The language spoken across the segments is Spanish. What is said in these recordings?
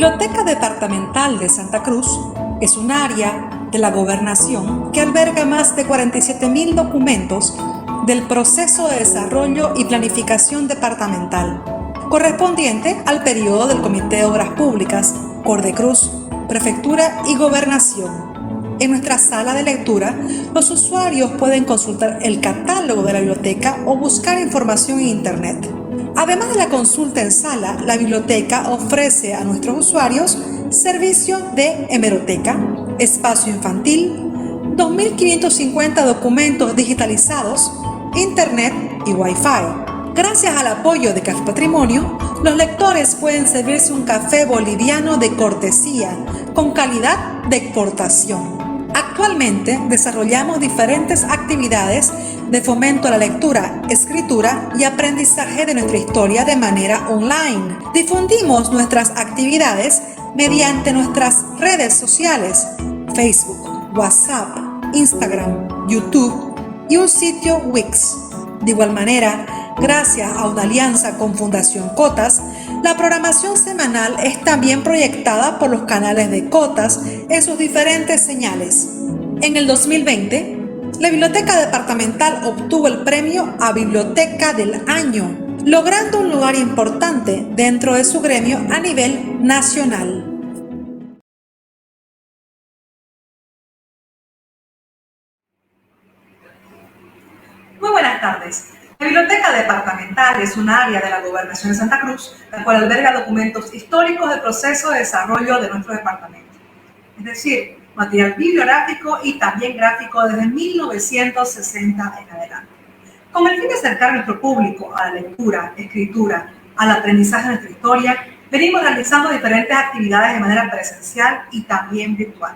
Biblioteca Departamental de Santa Cruz es un área de la gobernación que alberga más de 47.000 documentos del proceso de desarrollo y planificación departamental, correspondiente al periodo del Comité de Obras Públicas, Cordecruz, Prefectura y Gobernación. En nuestra sala de lectura, los usuarios pueden consultar el catálogo de la biblioteca o buscar información en Internet. Además de la consulta en sala, la biblioteca ofrece a nuestros usuarios servicio de hemeroteca, espacio infantil, 2.550 documentos digitalizados, Internet y Wi-Fi. Gracias al apoyo de Café Patrimonio, los lectores pueden servirse un café boliviano de cortesía, con calidad de exportación. Actualmente desarrollamos diferentes actividades de fomento a la lectura, escritura y aprendizaje de nuestra historia de manera online. Difundimos nuestras actividades mediante nuestras redes sociales, Facebook, WhatsApp, Instagram, YouTube y un sitio Wix. De igual manera, gracias a una alianza con Fundación Cotas, la programación semanal es también proyectada por los canales de Cotas en sus diferentes señales. En el 2020, la Biblioteca Departamental obtuvo el premio a Biblioteca del Año, logrando un lugar importante dentro de su gremio a nivel nacional. Muy buenas tardes. La Biblioteca Departamental es un área de la Gobernación de Santa Cruz, la cual alberga documentos históricos del proceso de desarrollo de nuestro departamento. Es decir, material bibliográfico y también gráfico desde 1960 en adelante. Con el fin de acercar a nuestro público a la lectura, escritura, al aprendizaje de nuestra historia, venimos realizando diferentes actividades de manera presencial y también virtual.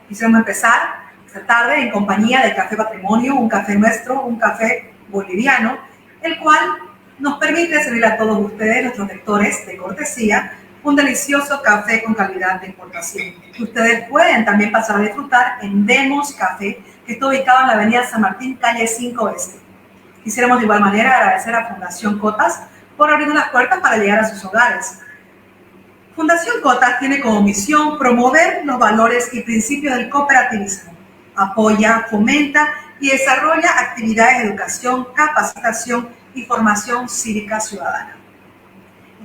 Quisiéramos empezar esta tarde en compañía de Café Patrimonio, un café nuestro, un café boliviano, el cual nos permite servir a todos ustedes, nuestros lectores, de cortesía, un delicioso café con calidad de importación. Ustedes pueden también pasar a disfrutar en Demos Café, que está ubicado en la avenida San Martín, calle 5 Este. Quisiéramos de igual manera agradecer a Fundación Cotas por abrirnos las puertas para llegar a sus hogares. Fundación Cotas tiene como misión promover los valores y principios del cooperativismo. Apoya, fomenta y desarrolla actividades de educación, capacitación y formación cívica ciudadana.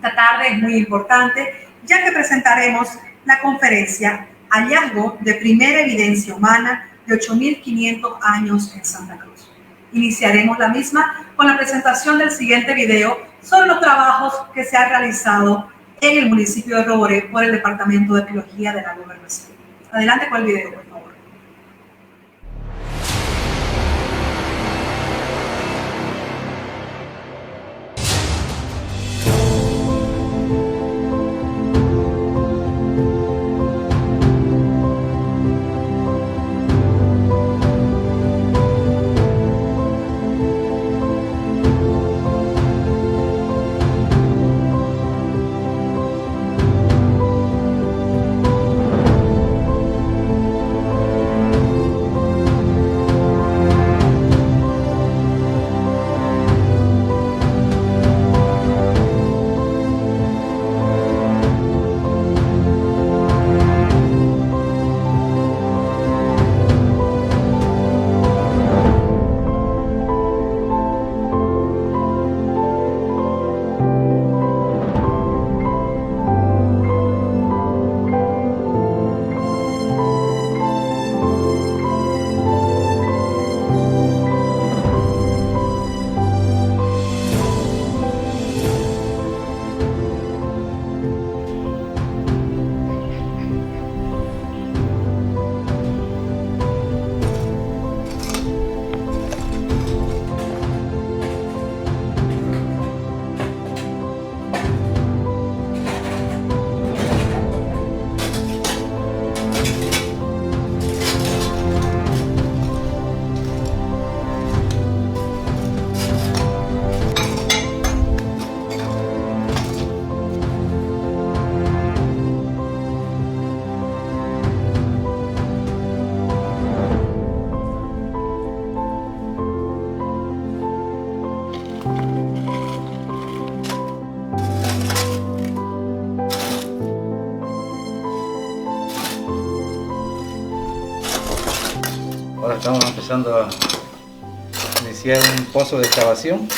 Esta tarde es muy importante, ya que presentaremos la conferencia Hallazgo de primera evidencia humana de 8.500 años en Santa Cruz. Iniciaremos la misma con la presentación del siguiente video sobre los trabajos que se han realizado en el municipio de Roboré por el Departamento de Arqueología de la Gobernación. Adelante con el video, por favor. Ahora estamos empezando a iniciar un pozo de excavación.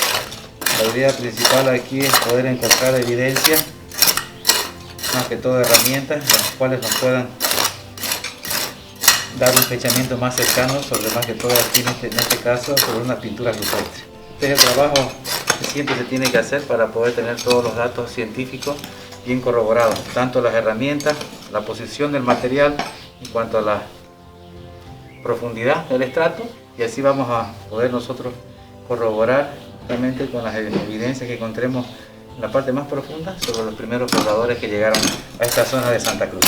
La idea principal aquí es poder encontrar evidencia, más que todo herramientas, las cuales nos puedan dar un fechamiento más cercano sobre, más que todo aquí en este caso, sobre una pintura rupestre. Este es el trabajo que siempre se tiene que hacer para poder tener todos los datos científicos bien corroborados, tanto las herramientas, la posición del material en cuanto a la profundidad del estrato, y así vamos a poder nosotros corroborar realmente con las evidencias que encontremos en la parte más profunda sobre los primeros pobladores que llegaron a esta zona de Santa Cruz.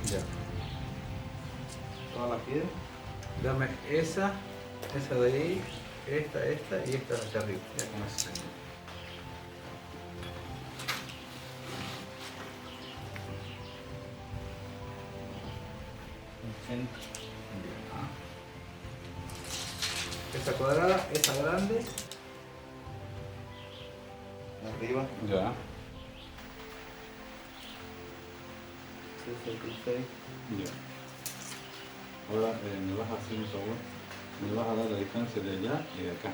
Ya. Toda la piedra. Dame esa de ahí, esta y esta de hacia arriba. Ya con eso. Esa cuadrada, esa grande. Arriba. Ya. 66. Ya. Ahora me vas a hacer un favor. Me vas a dar la distancia de allá y de acá.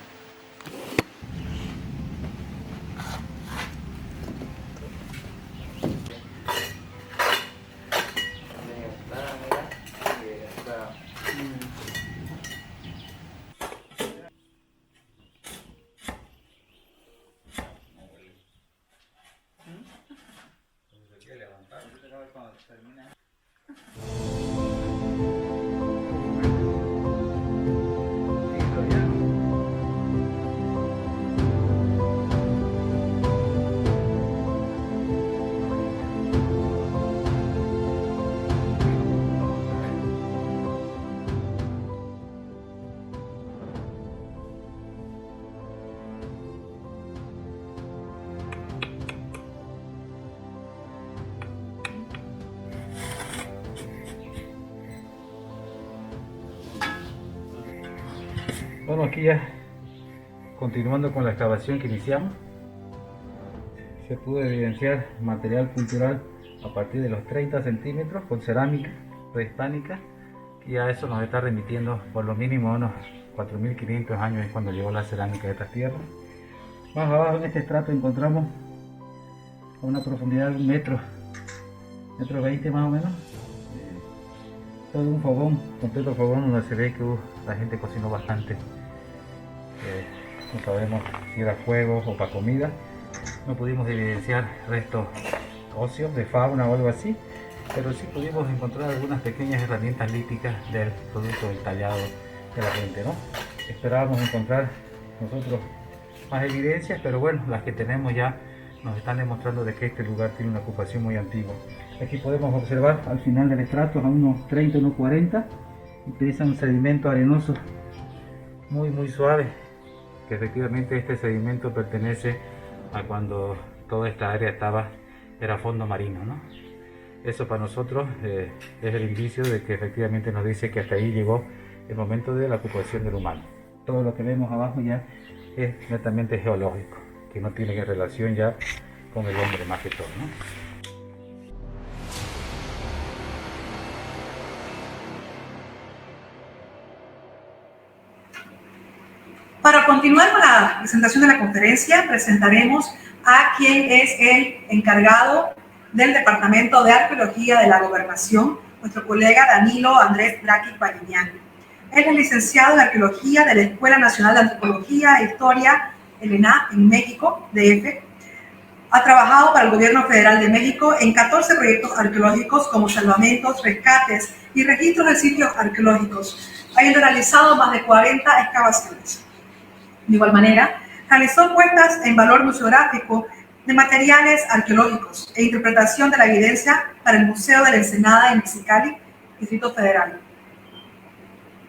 Bueno, aquí ya continuando con la excavación que iniciamos, se pudo evidenciar material cultural a partir de los 30 centímetros con cerámica prehispánica, y a eso nos está remitiendo por lo mínimo unos 4500 años es cuando llegó la cerámica de estas tierras. Más abajo en este estrato encontramos a una profundidad de 1 metro 20 más o menos, todo un fogón, completo fogón donde se ve que la gente cocinó bastante. No sabemos si era fuego o para comida. No pudimos evidenciar restos óseos de fauna o algo así, pero sí pudimos encontrar algunas pequeñas herramientas líticas del producto del tallado de la gente, ¿no? Esperábamos encontrar nosotros más evidencias, pero bueno, las que tenemos ya nos están demostrando de que este lugar tiene una ocupación muy antigua. Aquí podemos observar al final del estrato, a unos 30, unos 40, utiliza un sedimento arenoso muy suave, que efectivamente este sedimento pertenece a cuando toda esta área era fondo marino, ¿no? Eso para nosotros es el indicio de que efectivamente nos dice que hasta ahí llegó el momento de la ocupación del humano. Todo lo que vemos abajo ya es netamente geológico, que no tiene relación ya con el hombre más que todo, ¿no? Para continuar con la presentación de la conferencia, presentaremos a quien es el encargado del Departamento de Arqueología de la Gobernación, nuestro colega Danilo Andrés Draqui Pariñán. Él es licenciado en Arqueología de la Escuela Nacional de Antropología e Historia, el ENA, en México, DF. Ha trabajado para el Gobierno Federal de México en 14 proyectos arqueológicos como salvamentos, rescates y registros de sitios arqueológicos, habiendo realizado más de 40 excavaciones. De igual manera, realizó puestas en valor museográfico de materiales arqueológicos e interpretación de la evidencia para el Museo de la Ensenada en Mexicali, Distrito Federal.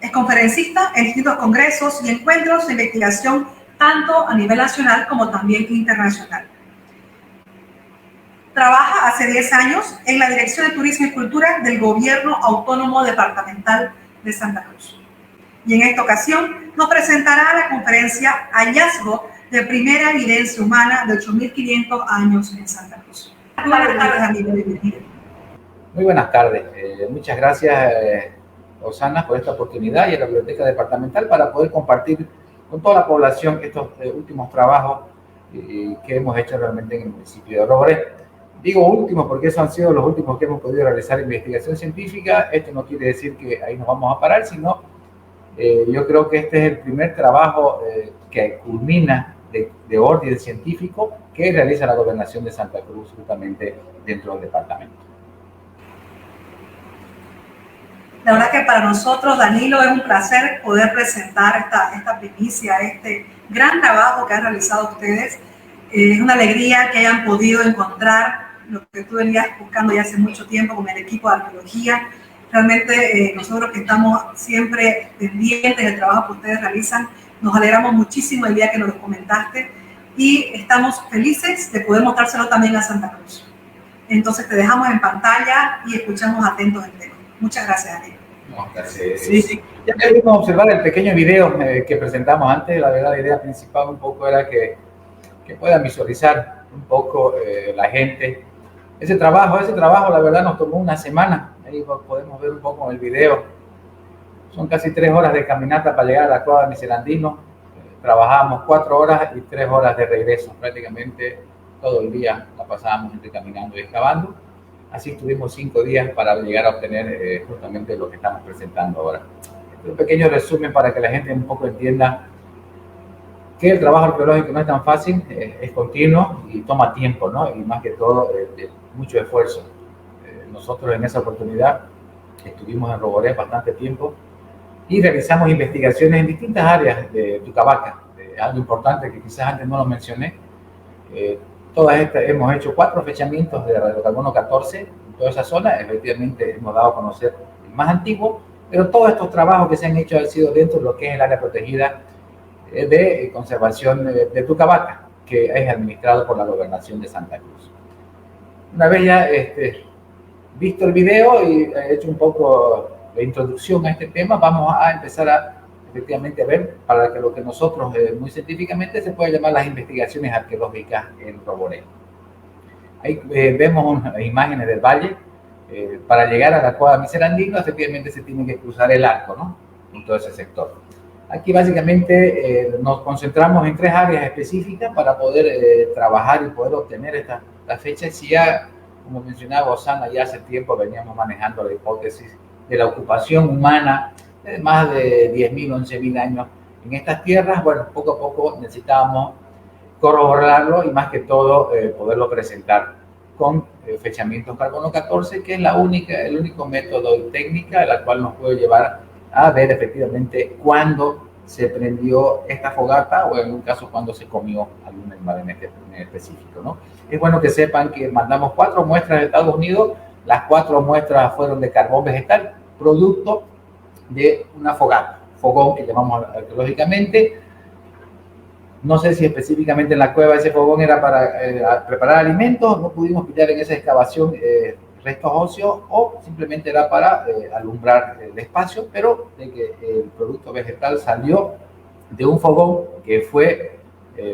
Es conferencista en distintos congresos y encuentros de investigación tanto a nivel nacional como también internacional. Trabaja hace 10 años en la Dirección de Turismo y Cultura del Gobierno Autónomo Departamental de Santa Cruz. Y en esta ocasión nos presentará la conferencia Hallazgo de primera evidencia humana de 8.500 años en Santa Cruz. Buenas tardes, amigo. Bienvenido. Muy buenas tardes. Muchas gracias, Osana, por esta oportunidad y a la Biblioteca Departamental para poder compartir con toda la población estos últimos trabajos que hemos hecho realmente en el municipio de Roboré. Digo últimos porque esos han sido los últimos que hemos podido realizar investigación científica. Esto no quiere decir que ahí nos vamos a parar, sino yo creo que este es el primer trabajo que culmina de orden científico que realiza la Gobernación de Santa Cruz justamente dentro del departamento. La verdad que para nosotros, Danilo, es un placer poder presentar esta primicia, este gran trabajo que han realizado ustedes. Es una alegría que hayan podido encontrar lo que tú venías buscando ya hace mucho tiempo con el equipo de arqueología. Realmente nosotros que estamos siempre pendientes del trabajo que ustedes realizan, nos alegramos muchísimo el día que nos lo comentaste y estamos felices de poder mostrárselo también a Santa Cruz. Entonces te dejamos en pantalla y escuchamos atentos el tema. Muchas gracias, Daniel. No, gracias. Sí, ya pudimos observar el pequeño video que presentamos antes. La verdad, la idea principal un poco era que puedan visualizar un poco la gente. Ese trabajo, la verdad, nos tomó una semana. Ahí podemos ver un poco en el video. Son casi 3 horas de caminata para llegar a la cueva de Miserandino. Trabajamos 4 horas y 3 horas de regreso. Prácticamente todo el día la pasábamos entre caminando y excavando. Así estuvimos 5 días para llegar a obtener justamente lo que estamos presentando ahora. Un pequeño resumen para que la gente un poco entienda que el trabajo arqueológico no es tan fácil, es continuo y toma tiempo, ¿no? Y más que todo, mucho esfuerzo. Nosotros en esa oportunidad estuvimos en Roboré bastante tiempo y realizamos investigaciones en distintas áreas de Tucabaca. Algo importante que quizás antes no lo mencioné, todas estas hemos hecho 4 fechamientos de radiocarbono 14 en toda esa zona. Efectivamente hemos dado a conocer el más antiguo, pero todos estos trabajos que se han hecho han sido dentro de lo que es el área protegida de conservación de Tucabaca, que es administrado por la Gobernación de Santa Cruz. Una vez ya visto el video y hecho un poco la introducción a este tema, vamos a empezar a efectivamente ver para que lo que nosotros muy científicamente se puede llamar las investigaciones arqueológicas en Roboré. Ahí vemos unas imágenes del valle. Para llegar a la cueva Miserandino efectivamente se tiene que cruzar el arco, ¿no? En todo ese sector. Aquí básicamente nos concentramos en 3 áreas específicas para poder trabajar y poder obtener estas fechas. Si ya, como mencionaba Osana, ya hace tiempo veníamos manejando la hipótesis de la ocupación humana de más de 10.000, 11.000 años en estas tierras. Bueno, poco a poco necesitábamos corroborarlo y más que todo poderlo presentar con fechamientos carbono 14, que es el único método y técnica la cual nos puede llevar a ver efectivamente cuándo se prendió esta fogata o en un caso cuando se comió algún animal en específico, ¿no? Es bueno que sepan que mandamos 4 muestras de Estados Unidos, las 4 muestras fueron de carbón vegetal, producto de una fogata, fogón que llamamos arqueológicamente. No sé si específicamente en la cueva ese fogón era para preparar alimentos, no pudimos pillar en esa excavación restos óseos o simplemente era para alumbrar el espacio, pero de que el producto vegetal salió de un fogón que fue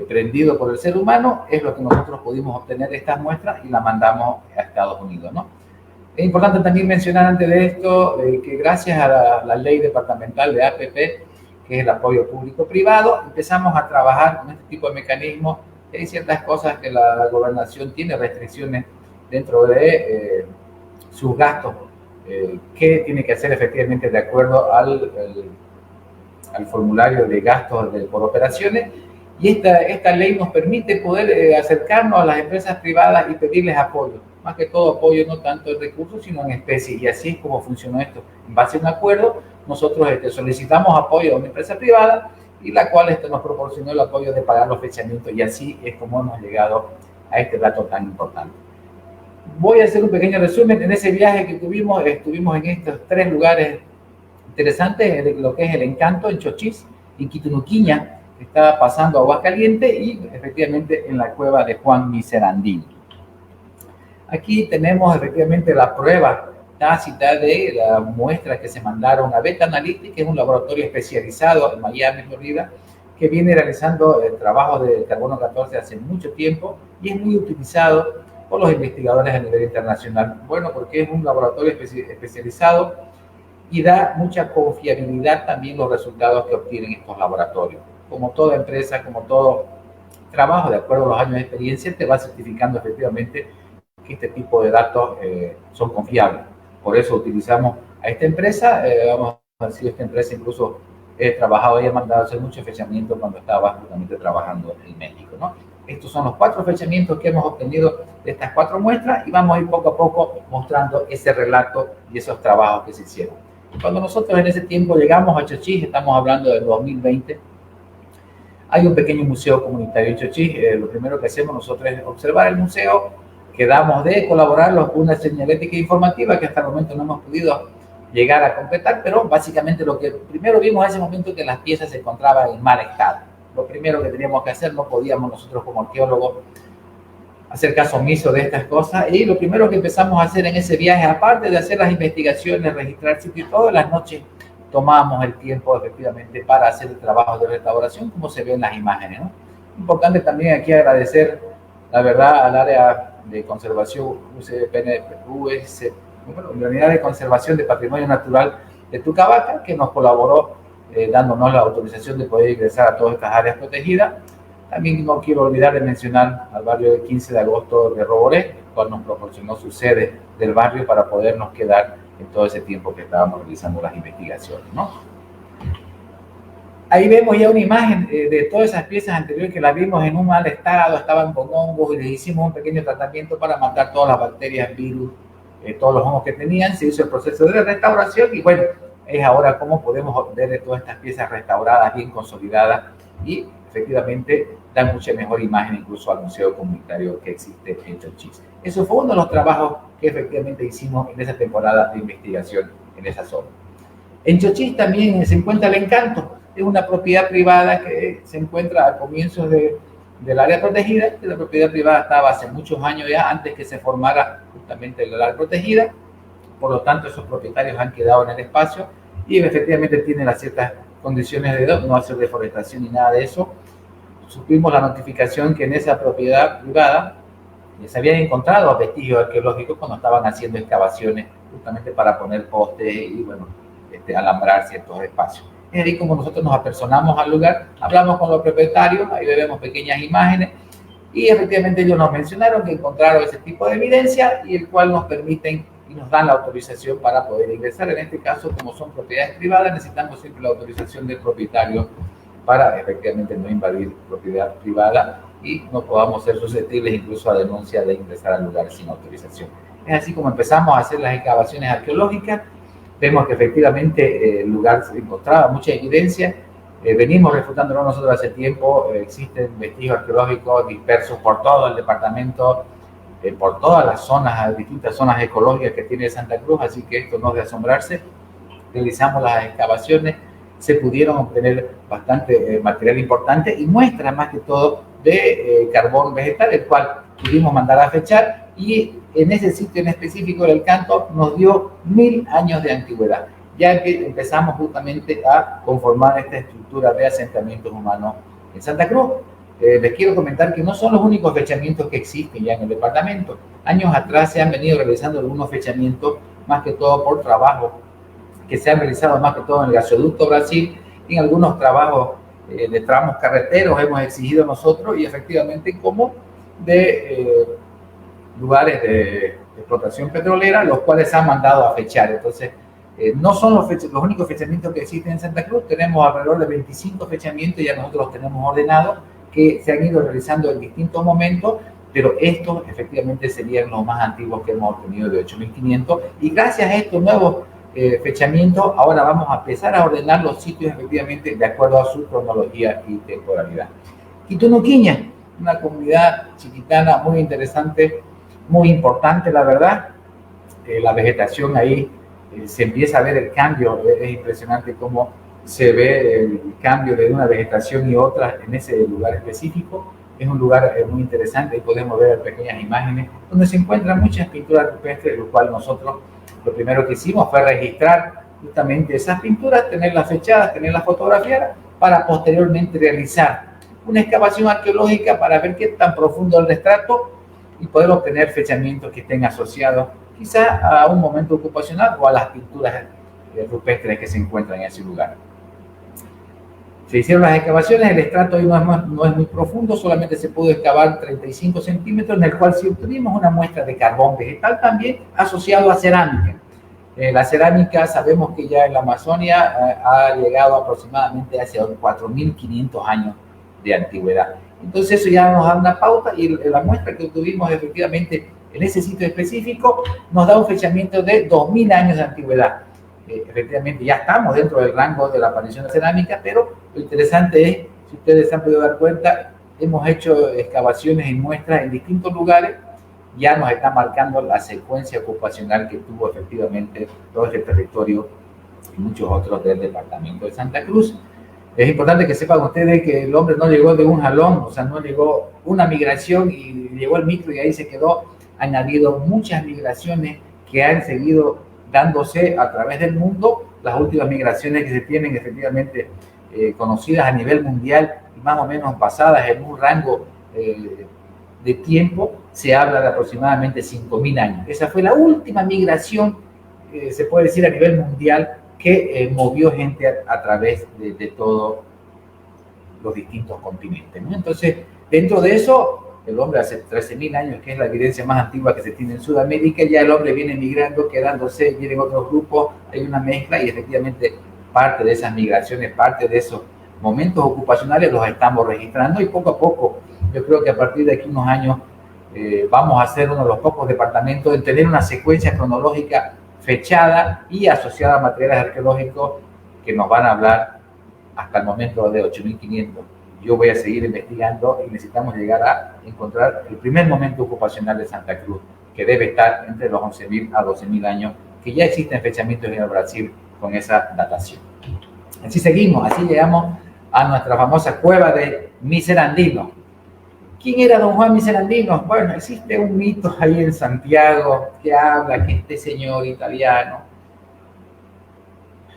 prendido por el ser humano, es lo que nosotros pudimos obtener de estas muestras y la mandamos a Estados Unidos, ¿no? Es importante también mencionar antes de esto que gracias a la ley departamental de APP, que es el apoyo público-privado, empezamos a trabajar con este tipo de mecanismos. Hay ciertas cosas que la gobernación tiene restricciones dentro de sus gastos, que tiene que hacer efectivamente de acuerdo al formulario de gastos por operaciones. Y esta ley nos permite poder acercarnos a las empresas privadas y pedirles apoyo. Más que todo apoyo, no tanto en recursos, sino en especie. Y así es como funcionó esto. En base a un acuerdo, nosotros solicitamos apoyo a una empresa privada y la cual nos proporcionó el apoyo de pagar los fechamientos. Y así es como hemos llegado a este dato tan importante. Voy a hacer un pequeño resumen. En ese viaje que tuvimos, estuvimos en estos 3 lugares interesantes, lo que es el Encanto, en Chochís, en Quitunuquiña, que está pasando a Aguascalientes, y efectivamente en la cueva de Juan Miserandín. Aquí tenemos efectivamente la prueba tácita de las muestras que se mandaron a Beta Analytics, que es un laboratorio especializado en Miami, Florida, que viene realizando el trabajo de carbono 14 hace mucho tiempo y es muy utilizado por los investigadores a nivel internacional. Bueno, porque es un laboratorio especializado y da mucha confiabilidad también los resultados que obtienen estos laboratorios. Como toda empresa, como todo trabajo, de acuerdo a los años de experiencia, te va certificando efectivamente que este tipo de datos son confiables. Por eso utilizamos a esta empresa. Vamos a decir, esta empresa incluso he trabajado y he mandado a hacer muchos fechamientos cuando estaba justamente trabajando en México, ¿no? Estos son los 4 fechamientos que hemos obtenido de estas 4 muestras y vamos a ir poco a poco mostrando ese relato y esos trabajos que se hicieron. Cuando nosotros en ese tiempo llegamos a Chochís, estamos hablando del 2020, hay un pequeño museo comunitario en Chochís. Lo primero que hacemos nosotros es observar el museo, quedamos de colaborarlos con una señalética informativa que hasta el momento no hemos podido llegar a completar, pero básicamente lo que primero vimos en ese momento es que las piezas se encontraban en mal estado. Lo primero que teníamos que hacer, no podíamos nosotros como arqueólogos hacer caso omiso de estas cosas, y lo primero que empezamos a hacer en ese viaje, aparte de hacer las investigaciones, registrar sitio y todas las noches tomábamos el tiempo efectivamente para hacer el trabajo de restauración, como se ve en las imágenes, ¿no? Importante también aquí agradecer, la verdad, al área de conservación la Unidad de Conservación de Patrimonio Natural de Tucavaca, que nos colaboró dándonos la autorización de poder ingresar a todas estas áreas protegidas. También no quiero olvidar de mencionar al barrio del 15 de agosto de Roboré, el cual nos proporcionó su sede del barrio para podernos quedar en todo ese tiempo que estábamos realizando las investigaciones, ¿no? Ahí vemos ya una imagen de todas esas piezas anteriores que las vimos en un mal estado, estaban con hongos, y les hicimos un pequeño tratamiento para matar todas las bacterias, virus, todos los hongos que tenían. Se hizo el proceso de restauración y bueno, es ahora cómo podemos ver todas estas piezas restauradas, bien consolidadas, y efectivamente dan mucha mejor imagen incluso al museo comunitario que existe en Chochís. Eso fue uno de los trabajos que efectivamente hicimos en esa temporada de investigación en esa zona. En Chochís también se encuentra el Encanto. Es una propiedad privada que se encuentra a comienzos del área protegida. La propiedad privada estaba hace muchos años ya, antes que se formara justamente el área protegida. Por lo tanto, esos propietarios han quedado en el espacio y efectivamente tienen las ciertas condiciones de no hacer deforestación ni nada de eso. Supimos la notificación que en esa propiedad privada se habían encontrado vestigios arqueológicos cuando estaban haciendo excavaciones justamente para poner postes y bueno, alambrar ciertos espacios. Es ahí como nosotros nos apersonamos al lugar, hablamos con los propietarios, ahí vemos pequeñas imágenes y efectivamente ellos nos mencionaron que encontraron ese tipo de evidencia y el cual nos permiten y nos dan la autorización para poder ingresar. En este caso, como son propiedades privadas, necesitamos siempre la autorización del propietario para efectivamente no invadir propiedad privada y no podamos ser susceptibles incluso a denuncia de ingresar al lugar sin autorización. Es así como empezamos a hacer las excavaciones arqueológicas. vemos que efectivamente el lugar se encontraba mucha evidencia. Venimos refutándolo nosotros hace tiempo. Existen vestigios arqueológicos dispersos por todo el departamento, por todas las zonas, distintas zonas ecológicas que tiene Santa Cruz, así que esto no es de asombrarse. Realizamos las excavaciones, se pudieron obtener bastante material importante y muestras más que todo de carbón vegetal, el cual pudimos mandar a fechar, y en ese sitio en específico del Canto nos dio 1000 años de antigüedad. Ya empezamos justamente a conformar esta estructura de asentamientos humanos en Santa Cruz. Les quiero comentar que no son los únicos fechamientos que existen ya en el departamento. Años atrás se han venido realizando algunos fechamientos, más que todo por trabajo, que se han realizado más que todo en el gasoducto Brasil, en algunos trabajos de tramos carreteros hemos exigido nosotros, y efectivamente como de lugares de explotación petrolera, los cuales se han mandado a fechar. Entonces, no son los únicos fechamientos que existen en Santa Cruz. Tenemos alrededor de 25 fechamientos, ya nosotros los tenemos ordenados, que se han ido realizando en distintos momentos, pero estos efectivamente serían los más antiguos que hemos obtenido, de 8.500, y gracias a estos nuevos fechamientos, ahora vamos a empezar a ordenar los sitios efectivamente de acuerdo a su cronología y temporalidad. Quitunuquiña, una comunidad chiquitana muy interesante, muy importante, la verdad. La vegetación ahí, se empieza a ver el cambio. Es impresionante cómo se ve el cambio de una vegetación y otra en ese lugar específico. Es un lugar muy interesante, ahí podemos ver pequeñas imágenes donde se encuentran muchas pinturas rupestres, lo cual nosotros lo primero que hicimos fue registrar justamente esas pinturas, tenerlas fechadas, tenerlas fotografiadas, para posteriormente realizar una excavación arqueológica para ver qué tan profundo es el retrato y poder obtener fechamientos que estén asociados quizá a un momento ocupacional o a las pinturas rupestres que se encuentran en ese lugar. Se hicieron las excavaciones, el estrato hoy no es muy profundo, solamente se pudo excavar 35 centímetros, en el cual sí obtuvimos una muestra de carbón vegetal también asociado a cerámica. La cerámica sabemos que ya en la Amazonia ha llegado aproximadamente hacia 4.500 años de antigüedad. Entonces eso ya nos da una pauta, y la muestra que obtuvimos efectivamente en ese sitio específico nos da un fechamiento de 2.000 años de antigüedad. Efectivamente ya estamos dentro del rango de la aparición de cerámica, pero lo interesante es, si ustedes se han podido dar cuenta, hemos hecho excavaciones y muestras en distintos lugares, ya nos está marcando la secuencia ocupacional que tuvo efectivamente todo este territorio y muchos otros del departamento de Santa Cruz. Es importante que sepan ustedes que el hombre no llegó de un jalón, o sea, no llegó una migración y llegó el micro y ahí se quedó. Han habido muchas migraciones que han seguido dándose a través del mundo. Las últimas migraciones que se tienen efectivamente conocidas a nivel mundial y más o menos basadas en un rango de tiempo, se habla de aproximadamente 5.000 años. Esa fue la última migración, se puede decir, a nivel mundial, que movió gente a través de todos los distintos continentes, ¿no? Entonces, dentro de eso, el hombre hace 13.000 años, que es la evidencia más antigua que se tiene en Sudamérica, ya el hombre viene migrando, quedándose, vienen otros grupos, hay una mezcla, y efectivamente parte de esas migraciones, parte de esos momentos ocupacionales los estamos registrando, y poco a poco, yo creo que a partir de aquí unos años vamos a ser uno de los pocos departamentos en tener una secuencia cronológica fechada y asociada a materiales arqueológicos que nos van a hablar hasta el momento de 8.500. Yo voy a seguir investigando y necesitamos llegar a encontrar el primer momento ocupacional de Santa Cruz, que debe estar entre los 11.000 a 12.000 años, que ya existen fechamientos en el Brasil con esa datación. Así seguimos, así llegamos a nuestra famosa cueva de Miserandino. ¿Quién era don Juan Miserandino? Bueno, existe un mito ahí en Santiago que habla que este señor italiano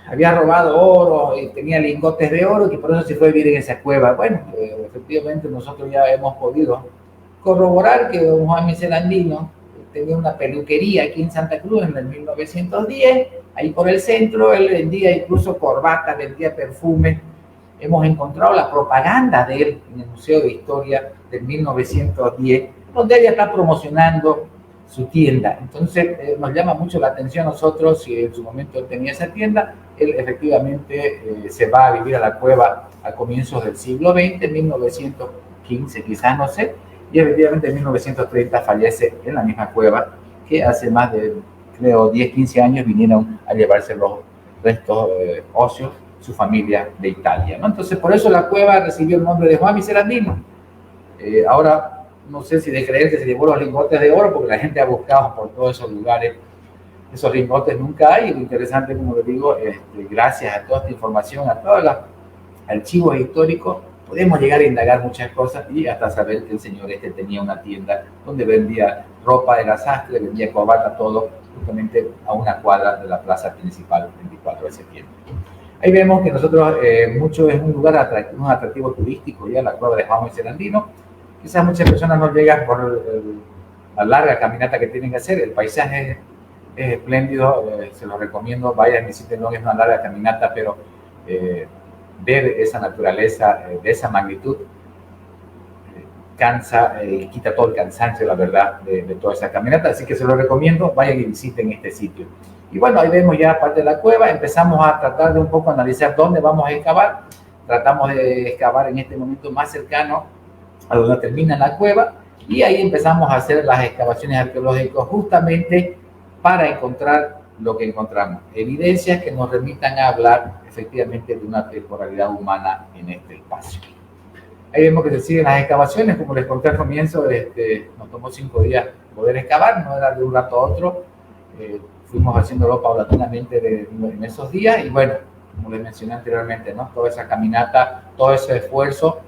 había robado oro y tenía lingotes de oro, y por eso se fue a vivir en esa cueva. Bueno, efectivamente nosotros ya hemos podido corroborar que don Juan Miserandino tenía una peluquería aquí en Santa Cruz en el 1910, ahí por el centro. Él vendía incluso corbatas, vendía perfumes. Hemos encontrado la propaganda de él en el Museo de Historia del 1910, donde ella está promocionando su tienda. Entonces nos llama mucho la atención a nosotros, si en su momento él tenía esa tienda. Él efectivamente se va a vivir a la cueva a comienzos del siglo XX, 1915 quizás, no sé, y efectivamente en 1930 fallece en la misma cueva, que hace más de creo, 10, 15 años vinieron a llevarse los restos óseos su familia de Italia, ¿no? Entonces, por eso la cueva recibió el nombre de Juan Miserandino. Ahora, no sé si de creer que se llevó los lingotes de oro, porque la gente ha buscado por todos esos lugares. Esos lingotes nunca hay. Lo interesante, como les digo, gracias a toda esta información, a todos los archivos históricos, podemos llegar a indagar muchas cosas y hasta saber que el señor tenía una tienda donde vendía ropa, era sastre, vendía corbata, todo, justamente a una cuadra de la plaza principal, 24 de septiembre. Ahí vemos que nosotros, mucho es un lugar atractivo, un atractivo turístico, ya la cueva de Juan Miserandino. Quizás muchas personas no llegan por la larga caminata que tienen que hacer. El paisaje es espléndido, se lo recomiendo, vayan, visítenlo, es una larga caminata, pero ver esa naturaleza de esa magnitud cansa, quita todo el cansancio, la verdad, de toda esa caminata. Así que se lo recomiendo, vayan y visiten este sitio. Y bueno, ahí vemos ya parte de la cueva. Empezamos a tratar de un poco analizar dónde vamos a excavar. Tratamos de excavar en este momento más cercano a donde termina la cueva, y ahí empezamos a hacer las excavaciones arqueológicas justamente para encontrar lo que encontramos, evidencias que nos remitan a hablar efectivamente de una temporalidad humana en este espacio. Ahí vemos que se siguen las excavaciones, como les conté al comienzo, nos tomó 5 días poder excavar, no era de un rato a otro, fuimos haciéndolo paulatinamente en esos días, y bueno, como les mencioné anteriormente, ¿no? Toda esa caminata, todo ese esfuerzo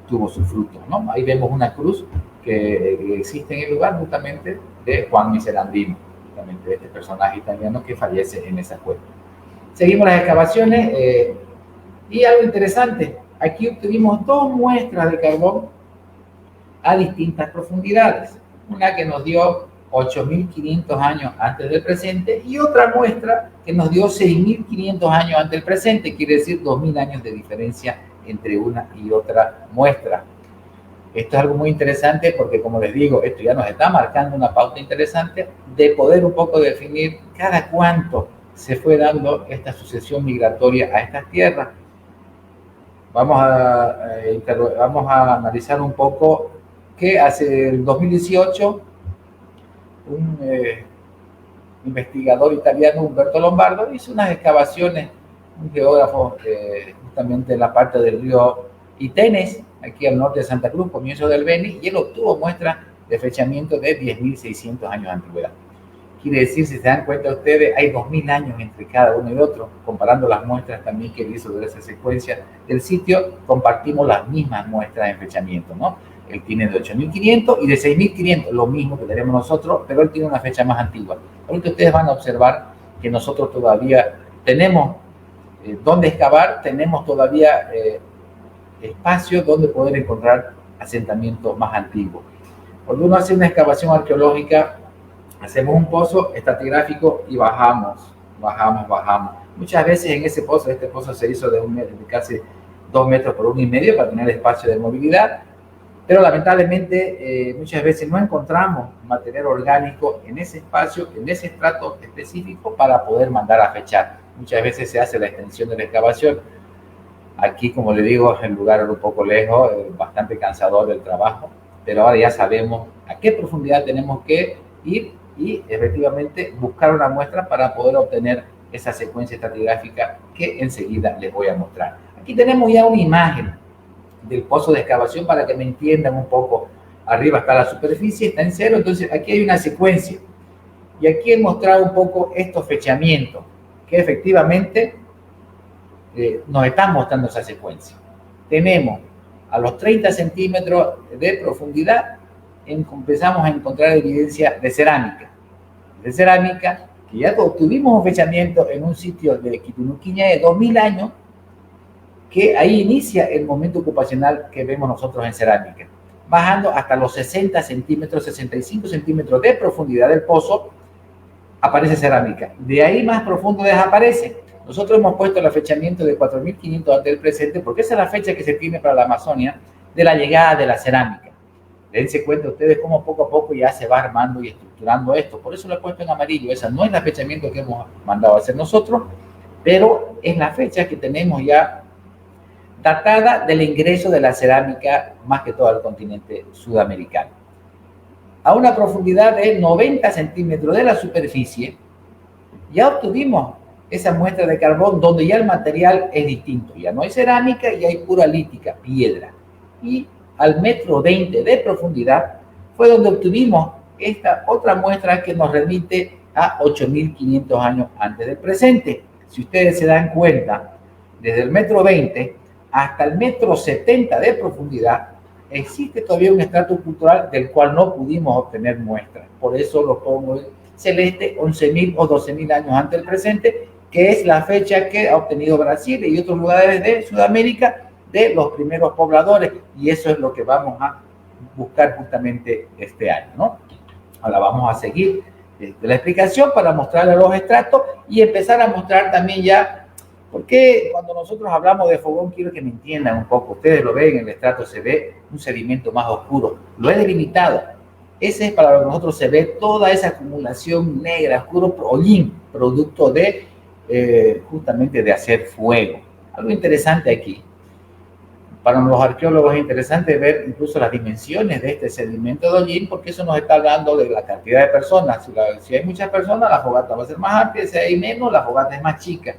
tuvo su fruto, ¿no? Ahí vemos una cruz que existe en el lugar justamente de Juan Miserandino, justamente de este personaje italiano que fallece en esa cueva. Seguimos las excavaciones y algo interesante, aquí obtuvimos 2 muestras de carbón a distintas profundidades, una que nos dio 8.500 años antes del presente y otra muestra que nos dio 6.500 años antes del presente, quiere decir 2.000 años de diferencia entre una y otra muestra. Esto es algo muy interesante porque, como les digo, esto ya nos está marcando una pauta interesante de poder un poco definir cada cuánto se fue dando esta sucesión migratoria a estas tierras. Vamos a analizar un poco que hace el 2018 un investigador italiano, Umberto Lombardo, hizo unas excavaciones, un geógrafo justamente en la parte del río Itenes, aquí al norte de Santa Cruz, comienzo del Beni, y él obtuvo muestras de fechamiento de 10.600 años de antigüedad. Quiere decir, si se dan cuenta ustedes, hay 2.000 años entre cada uno y otro. Comparando las muestras también que él hizo de esa secuencia del sitio, compartimos las mismas muestras de fechamiento, ¿no? Él tiene de 8.500 y de 6.500, lo mismo que tenemos nosotros, pero él tiene una fecha más antigua. Ahorita ustedes van a observar que nosotros todavía tenemos donde excavar, tenemos todavía espacios donde poder encontrar asentamientos más antiguos. Cuando uno hace una excavación arqueológica, hacemos un pozo estratigráfico y bajamos. Muchas veces en ese pozo, este pozo se hizo de casi 2 metros por 1,5 metros para tener espacio de movilidad, pero lamentablemente muchas veces no encontramos material orgánico en ese espacio, en ese estrato específico para poder mandar a fechar. Muchas veces se hace la extensión de la excavación. Aquí, como le digo, el lugar era un poco lejos, bastante cansador el trabajo, pero ahora ya sabemos a qué profundidad tenemos que ir y efectivamente buscar una muestra para poder obtener esa secuencia estratigráfica que enseguida les voy a mostrar. Aquí tenemos ya una imagen del pozo de excavación para que me entiendan un poco. Arriba está la superficie, está en 0, entonces aquí hay una secuencia. Y aquí he mostrado un poco estos fechamientos, que efectivamente nos están mostrando esa secuencia. Tenemos a los 30 centímetros de profundidad, empezamos a encontrar evidencia de cerámica. Que ya obtuvimos un fechamiento en un sitio de Quitunuquiña de 2.000 años, que ahí inicia el momento ocupacional que vemos nosotros en cerámica. Bajando hasta los 60 centímetros, 65 centímetros de profundidad del pozo, aparece cerámica. De ahí más profundo desaparece. Nosotros hemos puesto el fechamiento de 4.500 antes del presente, porque esa es la fecha que se tiene para la Amazonia de la llegada de la cerámica. Dense cuenta ustedes cómo poco a poco ya se va armando y estructurando esto. Por eso lo he puesto en amarillo. Esa no es la fechamiento que hemos mandado a hacer nosotros, pero es la fecha que tenemos ya datada del ingreso de la cerámica, más que todo al continente sudamericano. a una profundidad de 90 centímetros de la superficie, ya obtuvimos esa muestra de carbón donde ya el material es distinto. Ya no hay cerámica y hay pura lítica, piedra. Y al metro 20 de profundidad fue donde obtuvimos esta otra muestra que nos remite a 8.500 años antes del presente. Si ustedes se dan cuenta, desde el metro 20 hasta el metro 70 de profundidad, existe todavía un estrato cultural del cual no pudimos obtener muestras. Por eso lo pongo en celeste, 11.000 o 12.000 años antes del presente, que es la fecha que ha obtenido Brasil y otros lugares de Sudamérica de los primeros pobladores. Y eso es lo que vamos a buscar justamente este año, ¿no? Ahora vamos a seguir la explicación para mostrarle los estratos y empezar a mostrar también ya, porque cuando nosotros hablamos de fogón, quiero que me entiendan un poco. Ustedes lo ven, en el estrato se ve un sedimento más oscuro. Lo he delimitado. Ese es para lo que nosotros se ve toda esa acumulación negra, oscuro, hollín, producto de justamente de hacer fuego. Algo interesante aquí. Para los arqueólogos es interesante ver incluso las dimensiones de este sedimento de hollín, porque eso nos está hablando de la cantidad de personas. Si hay muchas personas, la fogata va a ser más amplia. Si hay menos, la fogata es más chica.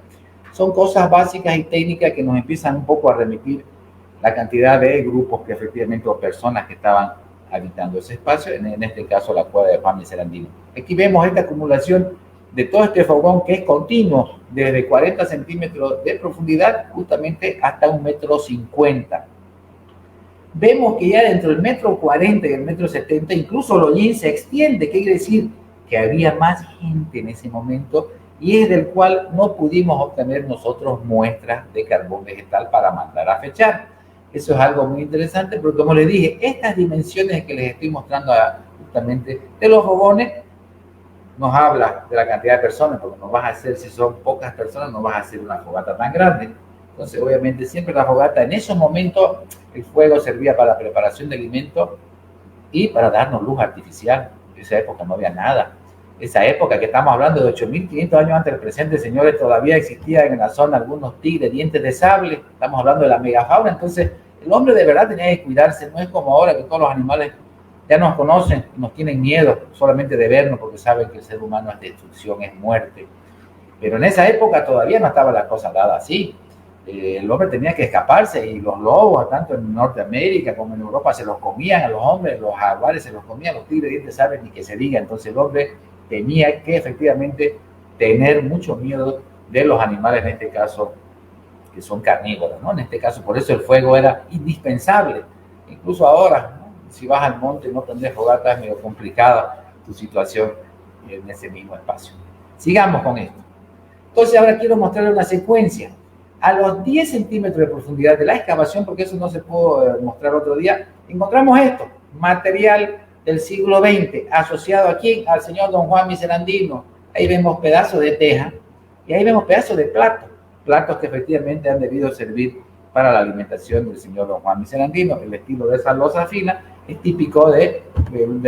Son cosas básicas y técnicas que nos empiezan un poco a remitir la cantidad de grupos que efectivamente, o personas que estaban habitando ese espacio, en este caso la cueva de Juan Miserandino. Aquí vemos esta acumulación de todo este fogón que es continuo, desde 40 centímetros de profundidad justamente hasta 1,50 m. Vemos que ya dentro del 1,40 m y el 1,70 m, incluso el hollín se extiende. ¿Qué quiere decir? Que había más gente en ese momento y es del cual no pudimos obtener nosotros muestras de carbón vegetal para mandar a fechar. Eso es algo muy interesante, porque como les dije, estas dimensiones que les estoy mostrando justamente de los fogones, nos habla de la cantidad de personas, porque no vas a hacer, si son pocas personas, no vas a hacer una fogata tan grande. Entonces, obviamente, siempre la fogata, en esos momentos, el fuego servía para la preparación de alimentos y para darnos luz artificial. En esa época no había nada. Esa época que estamos hablando de 8.500 años antes del presente, señores, todavía existían en la zona algunos tigres, dientes de sable. Estamos hablando de la megafauna. Entonces, el hombre de verdad tenía que cuidarse. No es como ahora que todos los animales ya nos conocen, nos tienen miedo solamente de vernos porque saben que el ser humano es destrucción, es muerte. Pero en esa época todavía no estaba la cosa dada así. El hombre tenía que escaparse y los lobos, tanto en Norteamérica como en Europa, se los comían a los hombres, los jaguares se los comían, los tigres dientes saben ni que se diga. Entonces el hombre tenía que efectivamente tener mucho miedo de los animales, en este caso, que son carnívoros, ¿no? En este caso, por eso el fuego era indispensable. Incluso ahora, ¿no? Si vas al monte y no prendes fogata, es medio complicada tu situación en ese mismo espacio. Sigamos con esto. Entonces ahora quiero mostrarles una secuencia. A los 10 centímetros de profundidad de la excavación, porque eso no se pudo mostrar otro día, encontramos esto, material del siglo XX, asociado aquí al señor Don Juan Miserandino. Ahí vemos pedazos de teja y ahí vemos pedazos de platos que efectivamente han debido servir para la alimentación del señor Don Juan Miserandino. El estilo de esa loza fina es típico de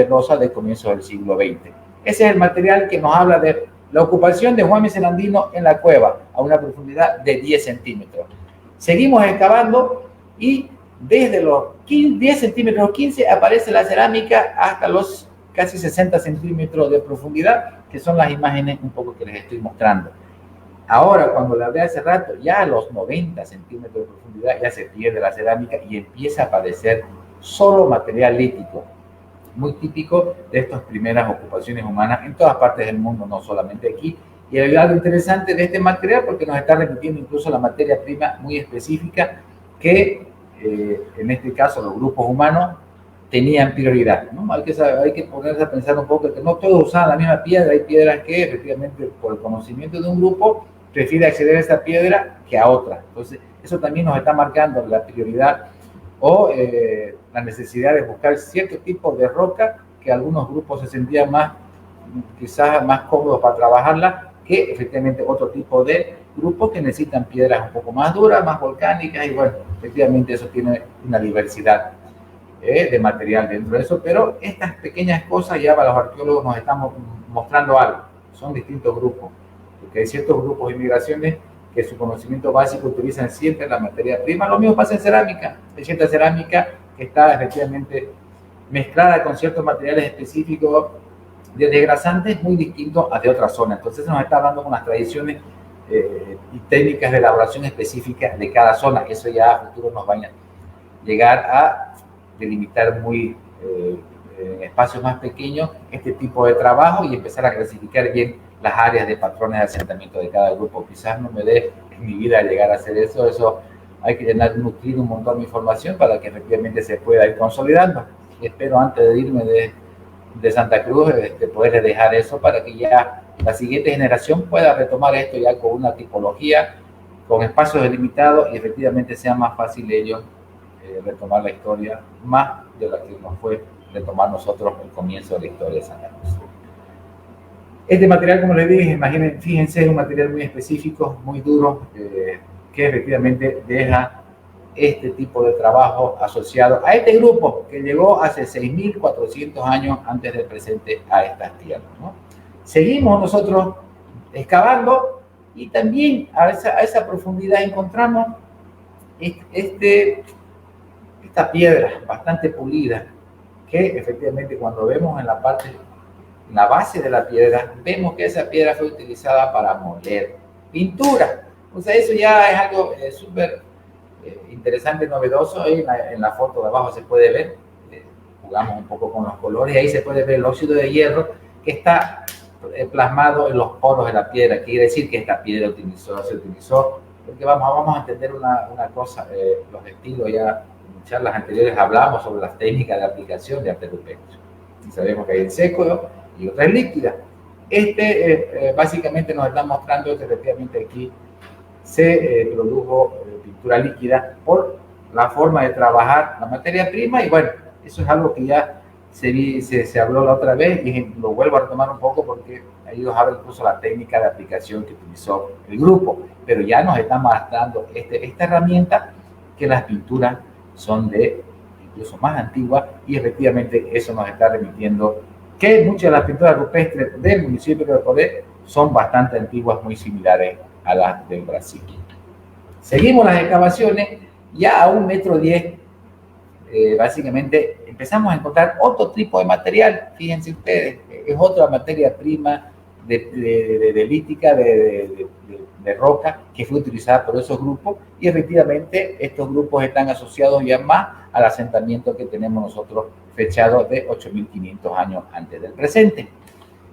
loza de comienzos del siglo XX. Ese es el material que nos habla de la ocupación de Juan Miserandino en la cueva a una profundidad de 10 centímetros. Seguimos excavando y desde los 10 centímetros 15 aparece la cerámica hasta los casi 60 centímetros de profundidad, que son las imágenes un poco que les estoy mostrando. Ahora, cuando la hablé hace rato, ya a los 90 centímetros de profundidad ya se pierde la cerámica y empieza a aparecer solo material lítico, muy típico de estas primeras ocupaciones humanas en todas partes del mundo, no solamente aquí. Y hay algo interesante de este material porque nos está remitiendo incluso la materia prima muy específica que en este caso los grupos humanos tenían prioridad, ¿no? Hay que ponerse a pensar un poco que no todos usaban la misma piedra. Hay piedras que efectivamente por el conocimiento de un grupo prefiere acceder a esa piedra que a otra. Entonces eso también nos está marcando la prioridad o la necesidad de buscar cierto tipo de roca que algunos grupos se sentían quizás más cómodos para trabajarla que efectivamente otro tipo de grupos que necesitan piedras un poco más duras, más volcánicas, y bueno, efectivamente eso tiene una diversidad de material dentro de eso, pero estas pequeñas cosas ya para los arqueólogos nos estamos mostrando algo. Son distintos grupos, porque hay ciertos grupos de migraciones que su conocimiento básico utilizan siempre la materia prima. Lo mismo pasa en cerámica. Hay cierta cerámica que está efectivamente mezclada con ciertos materiales específicos de desgrasantes muy distintos a de otras zonas. Entonces nos está dando unas tradiciones y técnicas de elaboración específicas de cada zona. Eso ya a futuro nos va a llegar a delimitar muy en espacios más pequeños este tipo de trabajo y empezar a clasificar bien las áreas de patrones de asentamiento de cada grupo. Quizás no me dé en mi vida llegar a hacer eso hay que nutrir un montón de información para que efectivamente se pueda ir consolidando. Y espero antes de irme de Santa Cruz poderles dejar eso para que ya la siguiente generación pueda retomar esto ya con una tipología, con espacios delimitados y efectivamente sea más fácil ellos retomar la historia más de la que nos fue retomar nosotros el comienzo de la historia de Santa Cruz. Este material, como les dije, fíjense, es un material muy específico, muy duro, que efectivamente deja este tipo de trabajo asociado a este grupo que llegó hace 6.400 años antes del presente a estas tierras, ¿no? Seguimos nosotros excavando y también a esa profundidad encontramos esta piedra bastante pulida que efectivamente cuando vemos en la base de la piedra, vemos que esa piedra fue utilizada para moler pintura. O sea, eso ya es algo súper interesante, novedoso. Ahí en la foto de abajo se puede ver, jugamos un poco con los colores, y ahí se puede ver el óxido de hierro que está plasmado en los poros de la piedra. Quiere decir que esta piedra se utilizó, porque vamos a entender una cosa, los estilos ya en charlas anteriores hablamos sobre las técnicas de aplicación de arte rupestre. Y sabemos que hay en seco y otra en líquida. Básicamente nos está mostrando que efectivamente aquí se produjo pintura líquida por la forma de trabajar la materia prima, y bueno, eso es algo que ya se habló la otra vez y lo vuelvo a retomar un poco porque ahí nos habla incluso la técnica de aplicación que utilizó el grupo, pero ya nos está mostrando esta herramienta que las pinturas son incluso más antiguas, y efectivamente eso nos está remitiendo que muchas de las pinturas rupestres del municipio de Orcoté son bastante antiguas, muy similares a las del Brasil. Seguimos las excavaciones, ya a 1,10 m, básicamente empezamos a encontrar otro tipo de material. Fíjense ustedes, es otra materia prima de lítica, de roca, que fue utilizada por esos grupos, y efectivamente estos grupos están asociados ya más al asentamiento que tenemos nosotros fechado de 8.500 años antes del presente.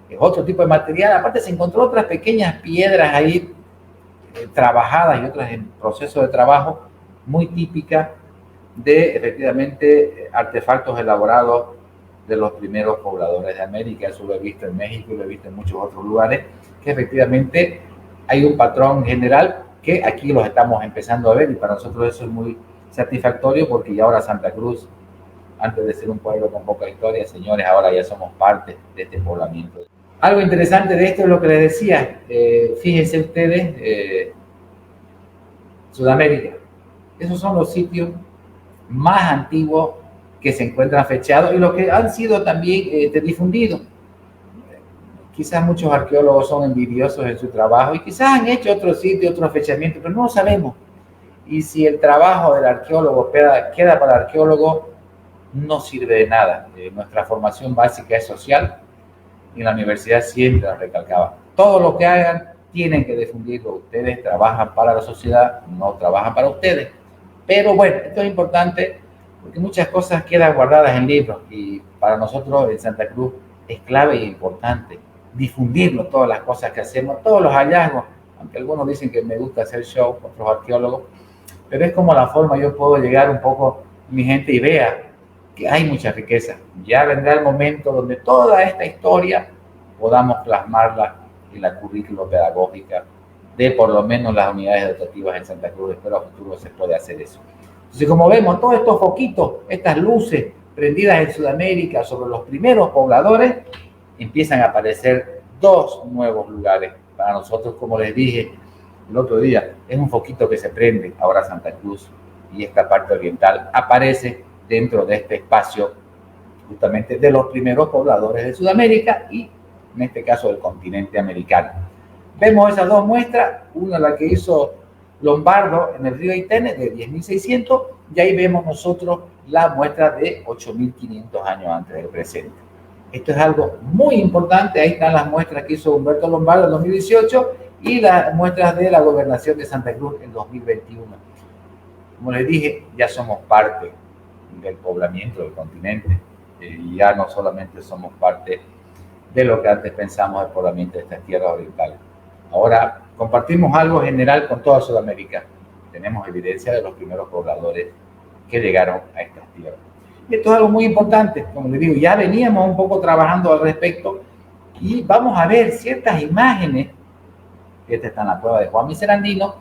Es otro tipo de material. Aparte se encontró otras pequeñas piedras ahí trabajadas y otras en proceso de trabajo, muy típicas de efectivamente artefactos elaborados de los primeros pobladores de América. Eso lo he visto en México y lo he visto en muchos otros lugares, que efectivamente hay un patrón general que aquí los estamos empezando a ver, y para nosotros eso es muy satisfactorio, porque ya ahora Santa Cruz, antes de ser un pueblo con poca historia, señores, ahora ya somos parte de este poblamiento. Algo interesante de esto es lo que les decía, fíjense ustedes, Sudamérica, esos son los sitios más antiguos que se encuentran fechados y los que han sido también difundidos. Quizás muchos arqueólogos son envidiosos en su trabajo y quizás han hecho otro sitio, otro fechamiento, pero no lo sabemos. Y si el trabajo del arqueólogo queda para el arqueólogo, no sirve de nada. Nuestra formación básica es social, y en la universidad siempre la recalcaba. Todo lo que hagan tienen que difundirlo. Ustedes trabajan para la sociedad, no trabajan para ustedes. Pero bueno, esto es importante porque muchas cosas quedan guardadas en libros, y para nosotros en Santa Cruz es clave e importante difundirlo, todas las cosas que hacemos, todos los hallazgos, aunque algunos dicen que me gusta hacer show, otros arqueólogos, pero es como la forma yo puedo llegar un poco a mi gente y vea que hay mucha riqueza. Ya vendrá el momento donde toda esta historia podamos plasmarla en la currícula pedagógica de por lo menos las unidades educativas en Santa Cruz. Espero a futuro se puede hacer eso. Entonces, como vemos, todos estos foquitos, estas luces prendidas en Sudamérica sobre los primeros pobladores, empiezan a aparecer dos nuevos lugares. Para nosotros, como les dije el otro día, es un foquito que se prende ahora Santa Cruz, y esta parte oriental aparece dentro de este espacio justamente de los primeros pobladores de Sudamérica y en este caso del continente americano. Vemos esas dos muestras, una la que hizo Lombardo en el río Itaine de 10.600, y ahí vemos nosotros la muestra de 8.500 años antes del presente. Esto es algo muy importante. Ahí están las muestras que hizo Humberto Lombardo en 2018 y las muestras de la gobernación de Santa Cruz en 2021. Como les dije, ya somos parte del poblamiento del continente. Y ya no solamente somos parte de lo que antes pensamos del poblamiento de estas tierras orientales. Ahora compartimos algo general con toda Sudamérica. Tenemos evidencia de los primeros pobladores que llegaron a estas tierras. Y esto es algo muy importante. Como les digo, ya veníamos un poco trabajando al respecto y vamos a ver ciertas imágenes. Esta está en la cueva de Juan Miserandino,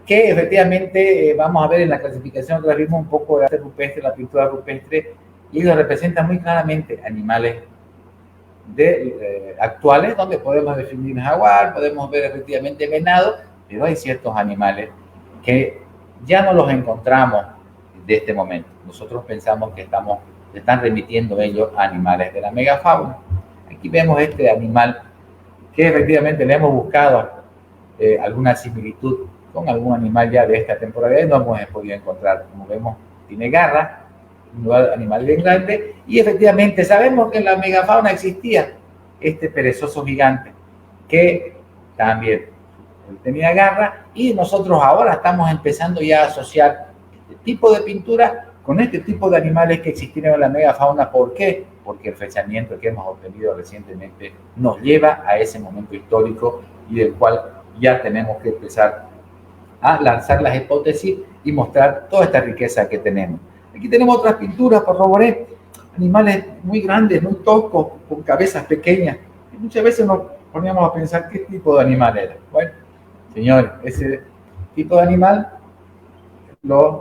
que efectivamente vamos a ver en la clasificación que vimos un poco de arte rupestre, la pintura rupestre, y ellos representan muy claramente animales actuales, donde podemos definir jaguar, podemos ver efectivamente venado, pero hay ciertos animales que ya no los encontramos de este momento. Nosotros pensamos que están remitiendo ellos a animales de la megafauna. Aquí vemos este animal que efectivamente le hemos buscado alguna similitud con algún animal ya de esta temporada y no hemos podido encontrar. Como vemos, tiene garras, un animal bien grande, y efectivamente sabemos que en la megafauna existía este perezoso gigante que también tenía garras, y nosotros ahora estamos empezando ya a asociar este tipo de pintura con este tipo de animales que existieron en la megafauna. ¿Por qué? Porque el fechamiento que hemos obtenido recientemente nos lleva a ese momento histórico y del cual ya tenemos que empezar a lanzar las hipótesis y mostrar toda esta riqueza que tenemos. Aquí tenemos otras pinturas, por favor, animales muy grandes, muy toscos, con cabezas pequeñas. Y muchas veces nos poníamos a pensar qué tipo de animal era. Bueno, señores, ese tipo de animal los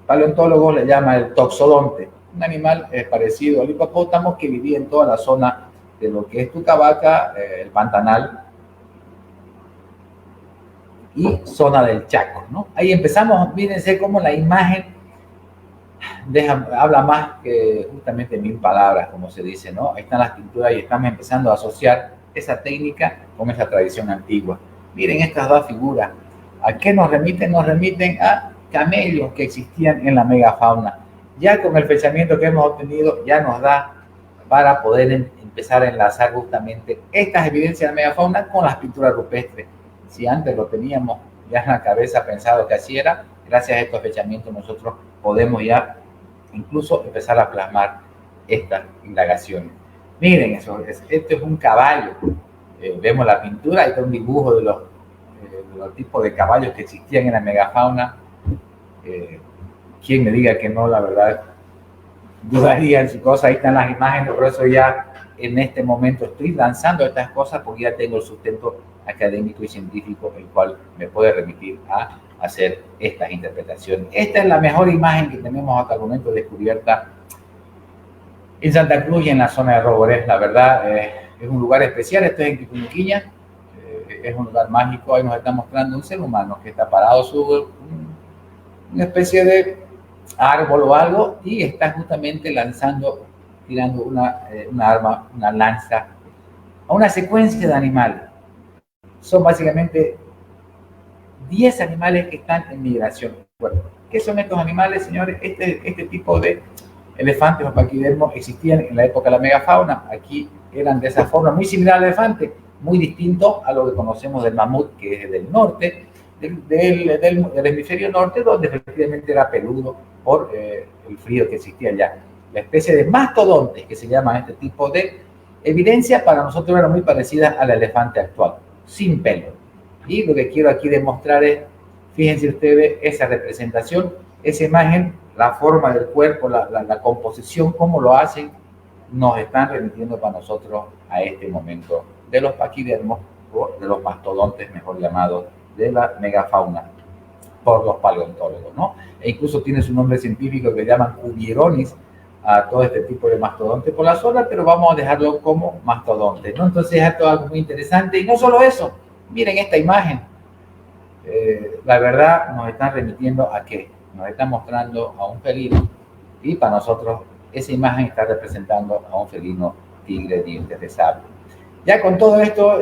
paleontólogos le llaman el toxodonte, un animal parecido al hipopótamo que vivía en toda la zona de lo que es Tucavaca, el Pantanal y zona del Chaco, ¿no? Ahí empezamos, mírense cómo la imagen habla más que justamente 1000 palabras, como se dice, ¿no? Ahí están las pinturas y estamos empezando a asociar esa técnica con esa tradición antigua. Miren estas dos figuras. ¿A qué nos remiten? Nos remiten a camellos que existían en la megafauna. Ya con el fechamiento que hemos obtenido ya nos da para poder empezar a enlazar justamente estas evidencias de la megafauna con las pinturas rupestres. Si antes lo teníamos ya en la cabeza pensado que así era, gracias a estos fechamientos nosotros podemos ya incluso empezar a plasmar estas indagaciones. Miren eso, esto es un caballo. Vemos la pintura, ahí está un dibujo de los tipos de caballos que existían en la megafauna. Quien me diga que no, la verdad, dudaría en su cosa. Ahí están las imágenes, por eso ya en este momento estoy lanzando estas cosas porque ya tengo el sustento académico y científico, el cual me puede remitir a hacer estas interpretaciones. Esta es la mejor imagen que tenemos hasta el momento descubierta en Santa Cruz y en la zona de Roboré. La verdad, es un lugar especial. Esto es en Quiquiniquiña, es un lugar mágico. Ahí nos está mostrando un ser humano que está parado sobre una especie de árbol o algo y está justamente tirando una arma, una lanza a una secuencia de animales. Son básicamente 10 animales que están en migración. Bueno, ¿qué son estos animales, señores? Este tipo de elefantes o paquidermos existían en la época de la megafauna. Aquí eran de esa forma, muy similar al elefante, muy distinto a lo que conocemos del mamut, que es del norte, del hemisferio norte, donde efectivamente era peludo por el frío que existía allá. La especie de mastodontes, que se llama este tipo de evidencia, para nosotros era muy parecida al elefante actual, sin pelo. Y lo que quiero aquí demostrar es, fíjense ustedes, esa representación, esa imagen, la forma del cuerpo, la composición, cómo lo hacen, nos están remitiendo para nosotros a este momento de los paquidermos, o de los mastodontes, mejor llamados, de la megafauna, por los paleontólogos, ¿no? E incluso tiene su nombre científico que llaman Cubieronis a todo este tipo de mastodontes por la zona, pero vamos a dejarlo como mastodontes, ¿no? Entonces esto es algo muy interesante. Y no solo eso, miren esta imagen. La verdad nos están remitiendo a qué? Nos están mostrando a un felino y para nosotros esa imagen está representando a un felino tigre dientes de sable. Ya con todo esto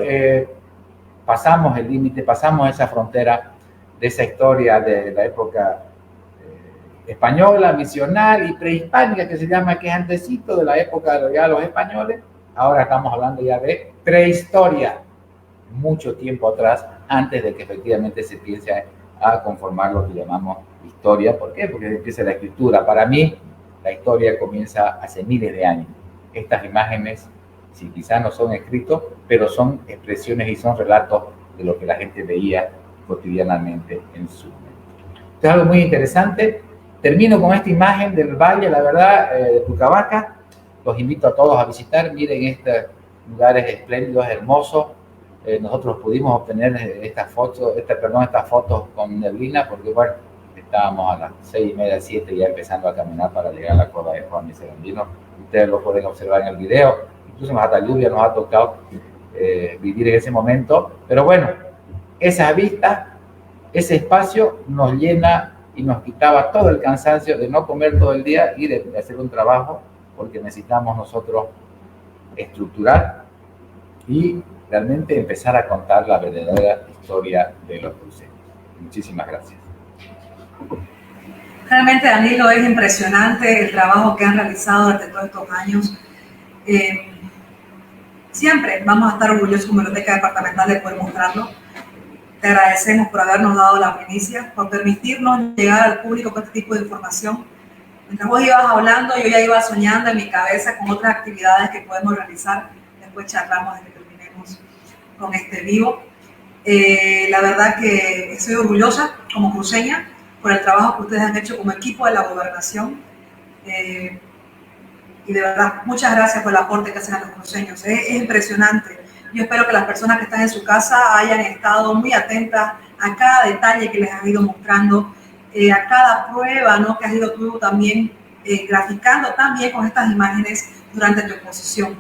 pasamos el límite, pasamos esa frontera de esa historia de la época española, misional y prehispánica, que se llama, que es antecito de la época de los españoles. Ahora estamos hablando ya de prehistoria, mucho tiempo atrás, antes de que efectivamente se empiece a conformar lo que llamamos historia. ¿Por qué? Porque empieza la escritura. Para mí, la historia comienza hace miles de años. Estas imágenes, si quizás no son escritos, pero son expresiones y son relatos de lo que la gente veía cotidianamente en su momento. Esto es algo muy interesante. Termino con esta imagen del valle, la verdad, de Tucabaca. Los invito a todos a visitar. Miren estos lugares espléndidos, hermosos. Nosotros pudimos obtener estas fotos con neblina, porque bueno, estábamos a las 6:30, 7 ya empezando a caminar para llegar a la cueva de Juan y Serendino. Ustedes lo pueden observar en el video. Incluso hasta lluvia nos ha tocado vivir en ese momento. Pero bueno, esa vista, ese espacio nos llena y nos quitaba todo el cansancio de no comer todo el día y de hacer un trabajo, porque necesitamos nosotros estructurar y realmente empezar a contar la verdadera historia de los cruceros. Muchísimas gracias. Realmente, Danilo, es impresionante el trabajo que han realizado durante todos estos años. Siempre vamos a estar orgullosos como Biblioteca Departamental de poder mostrarlo. Te agradecemos por habernos dado la primicia, por permitirnos llegar al público con este tipo de información. Mientras vos ibas hablando, yo ya iba soñando en mi cabeza con otras actividades que podemos realizar. Después charlamos de que terminemos con este vivo. La verdad que estoy orgullosa como cruceña por el trabajo que ustedes han hecho como equipo de la gobernación. Y de verdad, muchas gracias por el aporte que hacen a los cruceños. Es impresionante. Yo espero que las personas que están en su casa hayan estado muy atentas a cada detalle que les has ido mostrando, a cada prueba, ¿no?, que has ido tú también graficando también con estas imágenes durante tu exposición.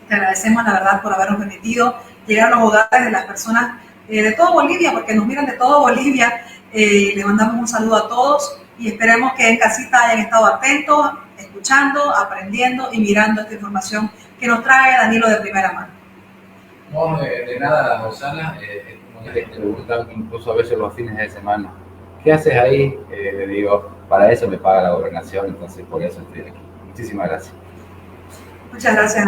Te agradecemos, la verdad, por habernos permitido llegar a los hogares de las personas de todo Bolivia, porque nos miran de todo Bolivia. Les mandamos un saludo a todos y esperemos que en casita hayan estado atentos, escuchando, aprendiendo y mirando esta información que nos trae Danilo de primera mano. No, de nada, Rosana. Me preguntan incluso a veces los fines de semana, ¿qué haces ahí? Le digo, para eso me paga la gobernación, entonces por eso estoy aquí. Muchísimas gracias. Muchas gracias.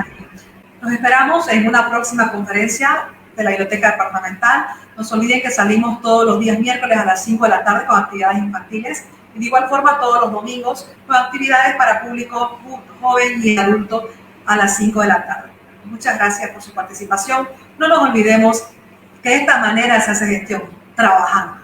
Nos esperamos en una próxima conferencia de la Biblioteca Departamental. No se olviden que salimos todos los días miércoles a las 5 de la tarde con actividades infantiles y de igual forma todos los domingos con actividades para público joven y adulto a las 5 de la tarde. Muchas gracias por su participación. No nos olvidemos que de esta manera se hace gestión, trabajando.